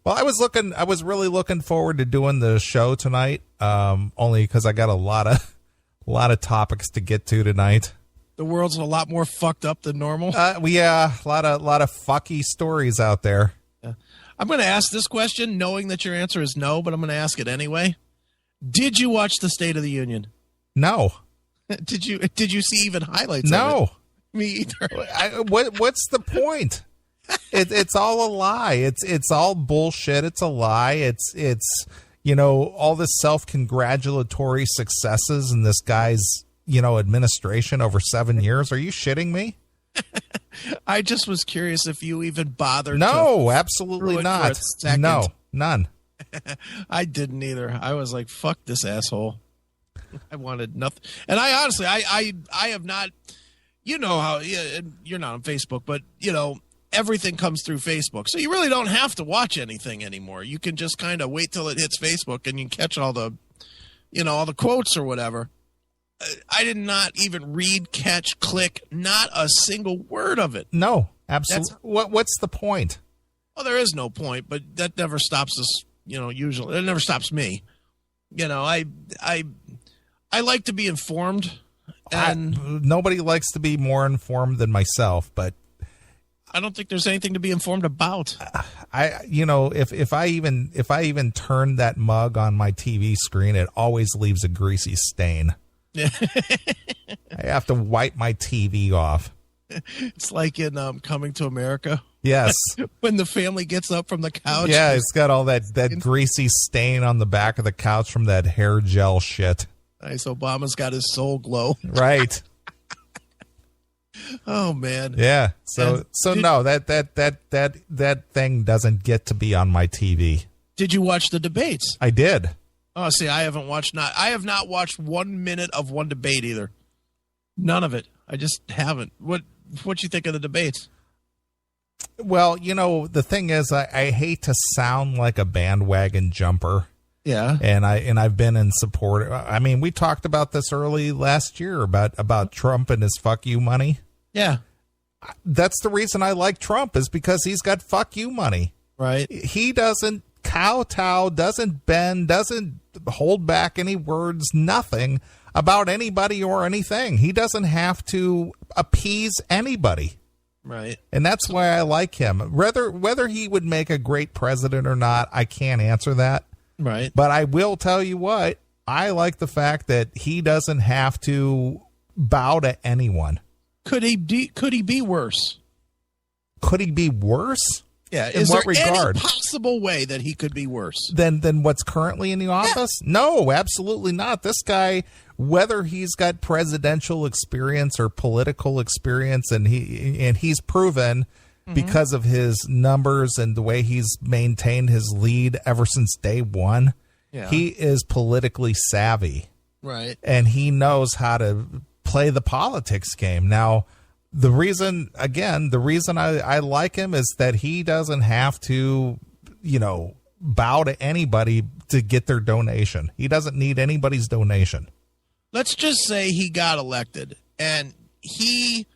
Well, I was really looking forward to doing the show tonight, only because I got a lot of topics to get to tonight. The world's a lot more fucked up than normal. Yeah, a lot of fucky stories out there. Yeah. I'm going to ask this question, knowing that your answer is no, but I'm going to ask it anyway. Did you watch the State of the Union? No. Did you see even highlights? No. Of it? Me either. What's the point? It's all a lie. It's all bullshit. It's a lie. It's all this self-congratulatory successes in this guy's administration over 7 years. Are you shitting me? I just was curious if you even bothered. No, absolutely not. No, none. I didn't either. I was like, fuck this asshole. I wanted nothing. And I honestly, I have not, how, you're not on Facebook, but everything comes through Facebook. So you really don't have to watch anything anymore. You can just kind of wait till it hits Facebook and you can catch all the quotes or whatever. I did not even read, catch, click, not a single word of it. No, absolutely. What's the point? Well, there is no point, but that never stops us, usually. It never stops me. I like to be informed. And nobody likes to be more informed than myself, but I don't think there's anything to be informed about. If I even turn that mug on my TV screen, it always leaves a greasy stain. I have to wipe my TV off. It's like in Coming to America. Yes. When the family gets up from the couch. Yeah, it's got all that greasy stain on the back of the couch from that hair gel shit. Nice. Obama's got his soul glow. Right. Oh man. Yeah. No, that thing doesn't get to be on my TV. Did you watch the debates? I did. Oh, see, I have not watched 1 minute of one debate either. None of it. I just haven't. What you think of the debates? Well, the thing is, I hate to sound like a bandwagon jumper. Yeah. And I've been in support. I mean, we talked about this early last year about Trump and his fuck you money. Yeah. That's the reason I like Trump, is because he's got fuck you money. Right. He doesn't kowtow, doesn't bend, doesn't hold back any words, nothing about anybody or anything. He doesn't have to appease anybody. Right. And that's why I like him. Whether he would make a great president or not, I can't answer that. Right. But I will tell you what, I like the fact that he doesn't have to bow to anyone. Could he be worse? Could he be worse? Yeah. In what regard? Any possible way that he could be worse than what's currently in the office? Yeah. No, absolutely not. This guy, whether he's got presidential experience or political experience, and he's proven because of his numbers and the way he's maintained his lead ever since day one, he is politically savvy. Right. And he knows how to play the politics game. Now, the reason I like him is that he doesn't have to, bow to anybody to get their donation. He doesn't need anybody's donation. Let's just say he got elected and he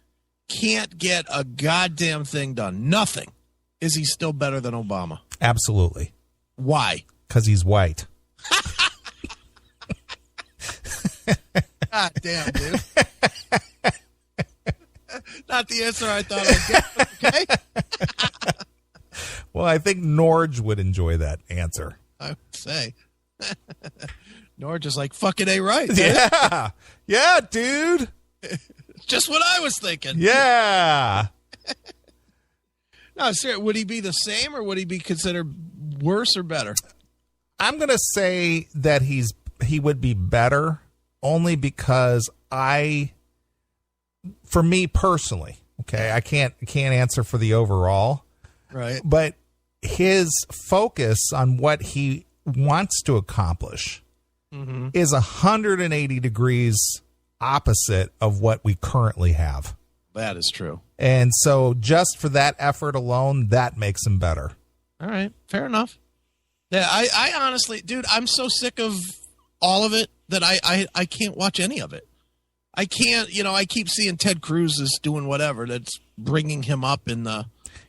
can't get a goddamn thing done. Nothing. Is he still better than Obama? Absolutely. Why? Because he's white. God damn, dude. Not the answer I thought I'd get, okay? Well, I think Norge would enjoy that answer. I would say. Norge is like, fucking A right. Yeah. Yeah, dude. Just what I was thinking. Yeah. No, seriously, would he be the same or would he be considered worse or better? I'm going to say that he would be better only because for me personally, okay, I can't answer for the overall. Right. But his focus on what he wants to accomplish is 180 degrees opposite of what we currently have. That is true. And so just for that effort alone, that makes him better. All right. Fair enough. Yeah, I honestly, dude, I'm so sick of all of it that I can't watch any of it. I can't, I keep seeing Ted Cruz is doing whatever that's bringing him up in the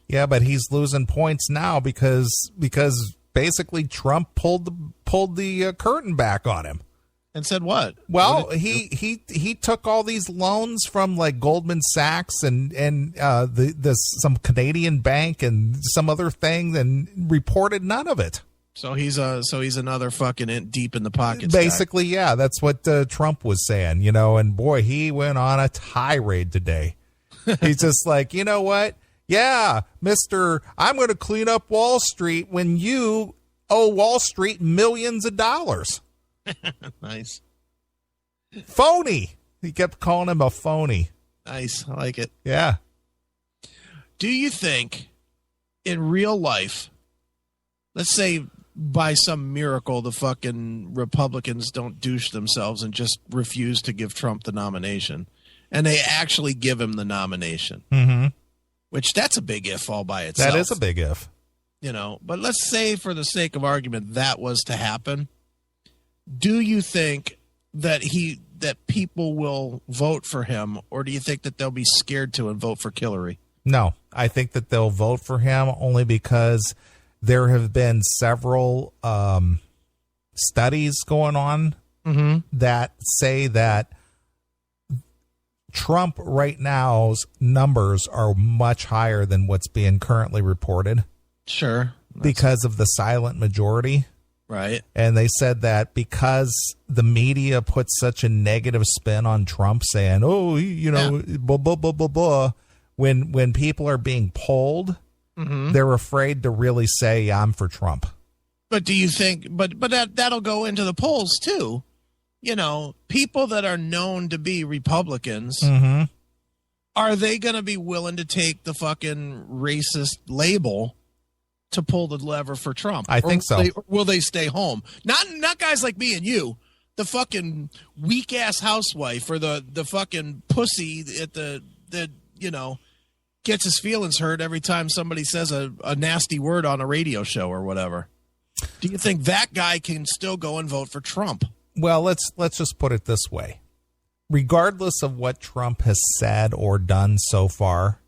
Yeah, but he's losing points now because basically Trump pulled the curtain back on him. And said what? Well, he took all these loans from like Goldman Sachs and some Canadian bank and some other thing, and reported none of it. So he's another fucking deep in the pockets. Basically, guy. Yeah, that's what Trump was saying, And boy, he went on a tirade today. He's just like, you know what? Yeah, Mister, I'm going to clean up Wall Street when you owe Wall Street millions of dollars. Nice. Phony. He kept calling him a phony. Nice. I like it. Yeah. Do you think in real life, let's say by some miracle, the fucking Republicans don't douche themselves and just refuse to give Trump the nomination, and they actually give him the nomination? Mm-hmm. Which that's a big if all by itself. That is a big if. But let's say for the sake of argument that was to happen. Do you think that people will vote for him, or do you think that they'll be scared to and vote for Hillary? No, I think that they'll vote for him only because there have been several studies going on that say that Trump right now's numbers are much higher than what's being currently reported. Sure. Because of the silent majority. Right. And they said that because the media puts such a negative spin on Trump, saying, oh, blah, blah, blah, blah, blah. When people are being polled, they're afraid to really say, I'm for Trump. But do you think, but that'll go into the polls too. People that are known to be Republicans, are they going to be willing to take the fucking racist label to pull the lever for Trump? I think so. Will they stay home? Not guys like me and you, the fucking weak ass housewife or the fucking pussy at the gets his feelings hurt every time somebody says a nasty word on a radio show or whatever. Do you think that guy can still go and vote for Trump? Well, let's just put it this way. Regardless of what Trump has said or done so far,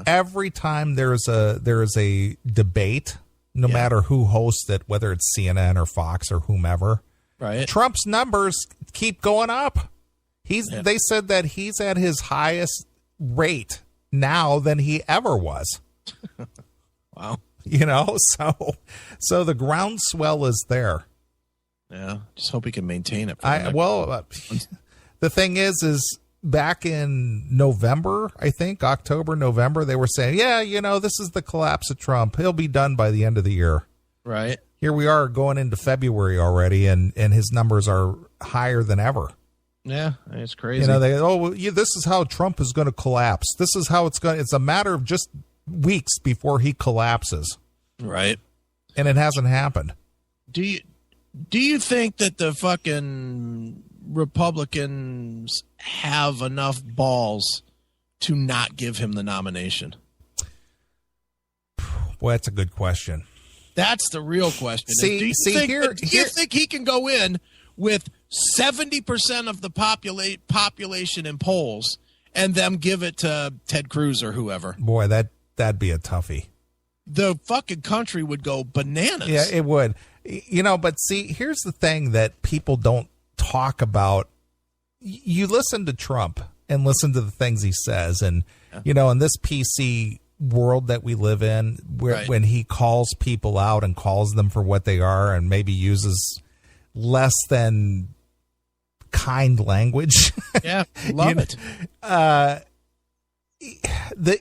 every time there's a debate, no matter who hosts it, whether it's CNN or Fox or whomever, right? Trump's numbers keep going up. They said that he's at his highest rate now than he ever was. Wow. So the groundswell is there. Yeah, just hope he can maintain it. The thing is back in November, I think, October, November, they were saying, this is the collapse of Trump. He'll be done by the end of the year. Right. Here we are going into February already, and his numbers are higher than ever. Yeah, it's crazy. This is how Trump is going to collapse. This is how it's a matter of just weeks before he collapses. Right. And it hasn't happened. Do you think that the fucking Republicans have enough balls to not give him the nomination? Boy, that's a good question. That's the real question. Do you think he can go in with 70% of the population in polls and them give it to Ted Cruz or whoever? Boy, that'd be a toughie. The fucking country would go bananas. Yeah, it would. But see, here's the thing that people don't talk about. You listen to Trump and listen to the things he says. And, in this PC world that we live in, when he calls people out and calls them for what they are and maybe uses less than kind language. Yeah, love it.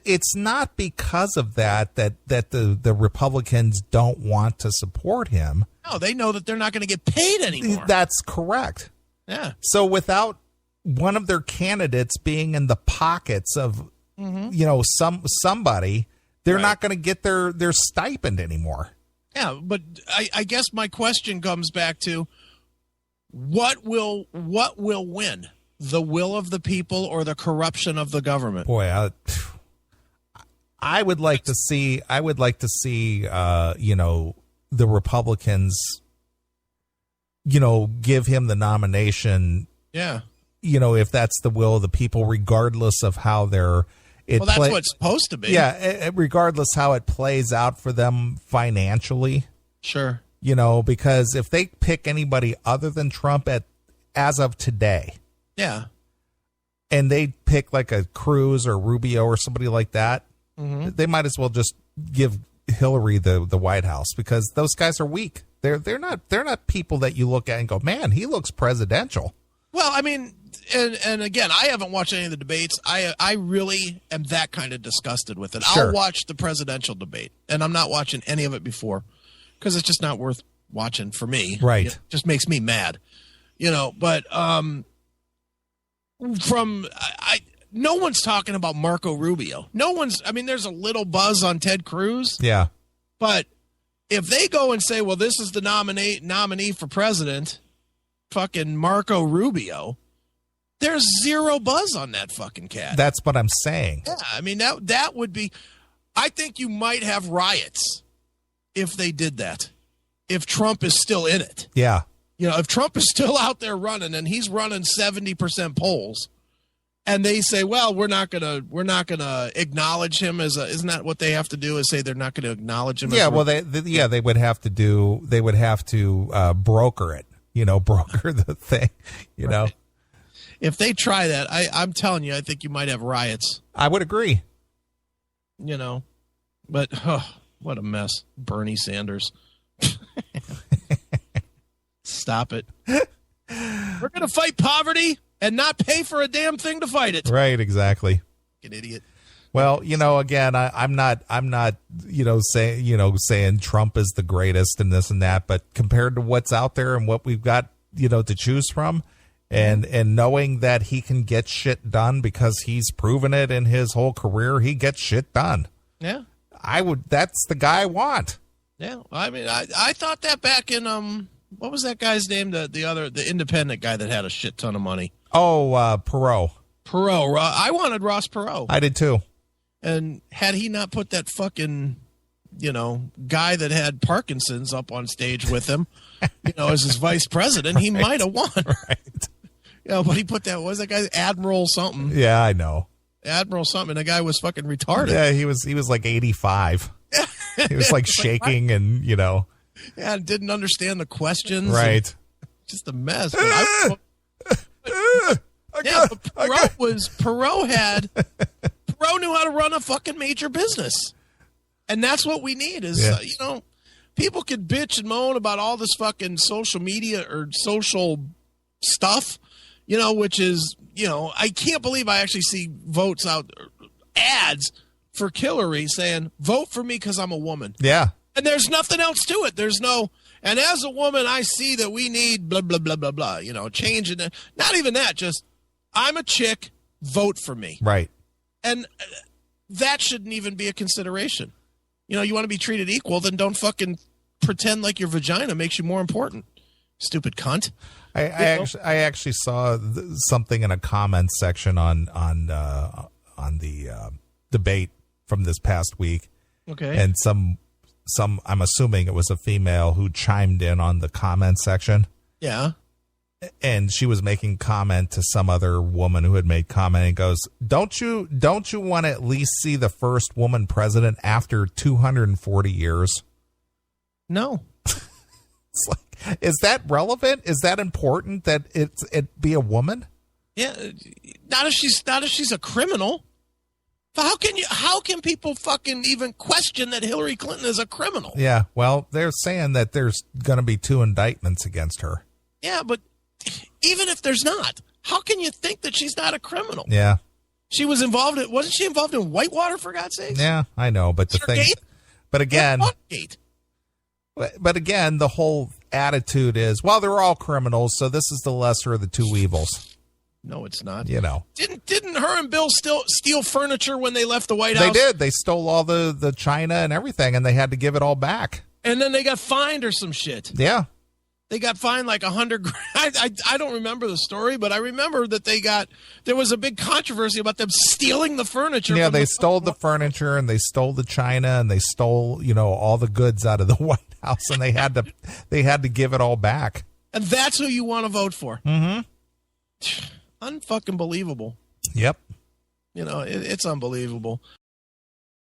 It's not because of that the Republicans don't want to support him. No, they know that they're not going to get paid anymore. That's correct. Yeah. So without one of their candidates being in the pockets of somebody, they're not going to get their stipend anymore. Yeah, but I guess my question comes back to what will win? The will of the people or the corruption of the government? Boy, I would like to see. The Republicans, give him the nomination. Yeah. If that's the will of the people, regardless of how their Well, that's what it's supposed to be. Yeah, regardless how it plays out for them financially. Sure. Because if they pick anybody other than Trump as of today. Yeah. And they pick like a Cruz or Rubio or somebody like that, they might as well just give Hillary the White House, because those guys are weak. They're not people that you look at and go, man, he looks presidential. Well, I mean, and again, I haven't watched any of the debates. I really am that kind of disgusted with it. Sure. I'll watch the presidential debate, and I'm not watching any of it before because it's just not worth watching for me. Right. It just makes me mad. But no one's talking about Marco Rubio. There's a little buzz on Ted Cruz. Yeah. But if they go and say, well, this is the nominee for president, fucking Marco Rubio, there's zero buzz on that fucking cat. That's what I'm saying. Yeah, I mean, that would be, I think you might have riots if they did that, if Trump is still in it. Yeah. If Trump is still out there running and he's running 70% polls, and they say, well, we're not gonna acknowledge him isn't that what they have to do, is say they're not going to acknowledge him? Yeah, well, they would have to broker it, broker the thing, know. If they try that, I'm telling you, I think you might have riots. I would agree. But what a mess, Bernie Sanders. Stop it. We're going to fight poverty and not pay for a damn thing to fight it. Right, exactly. An idiot. Well, again, I'm not, saying Trump is the greatest and this and that, but compared to what's out there and what we've got, to choose from, and knowing that he can get shit done because he's proven it in his whole career, he gets shit done. Yeah. That's the guy I want. Yeah. I mean, I thought that back in, what was that guy's name? The independent guy that had a shit ton of money. Oh, Perot. Perot. I wanted Ross Perot. I did too. And had he not put that fucking, guy that had Parkinson's up on stage with him, as his vice president, he might have won. Right. But he put what was that guy? Admiral something. Yeah, I know. Admiral something. And the guy was fucking retarded. Yeah, he was like 85. He was like shaking and, Yeah, didn't understand the questions. Right. Just a mess. But Perot knew how to run a fucking major business. And that's what we need is, people could bitch and moan about all this fucking social media or social stuff, which is, I can't believe I actually see votes out, ads for Hillary saying, vote for me because I'm a woman. Yeah. And there's nothing else to it. There's no, and as a woman, I see that we need blah, blah, blah, blah, blah, change it. Not even that, just, I'm a chick, vote for me. Right. And that shouldn't even be a consideration. You want to be treated equal, then don't fucking pretend like your vagina makes you more important. Stupid cunt. I actually saw something in a comments section on the debate from this past week. Okay. And some I'm assuming it was a female who chimed in on the comment section. Yeah. And she was making comment to some other woman who had made comment and goes, don't you want to at least see the first woman president after 240 years? No. It's like, is that relevant? Is that important that it be a woman? Yeah. Not if she's a criminal. How can people fucking even question that Hillary Clinton is a criminal? Yeah. Well, they're saying that there's going to be 2 indictments against her. Yeah, but even if there's not, how can you think that she's not a criminal? Yeah. Wasn't she involved in Whitewater, for God's sake? Yeah, I know, but the thing, but again, the whole attitude is, well, they're all criminals, so this is the lesser of the 2 evils. No, it's not. Didn't her and Bill still steal furniture when they left the White House? They did. They stole all the china and everything, and they had to give it all back. And then they got fined or some shit. Yeah. They got fined like $100,000. I don't remember the story, but I remember that there was a big controversy about them stealing the furniture. Yeah, they stole the furniture and they stole the china and they stole, all the goods out of the White House, and they had to give it all back. And that's who you want to vote for. Mm-hmm. Unfucking believable. Yep. You know, it's unbelievable.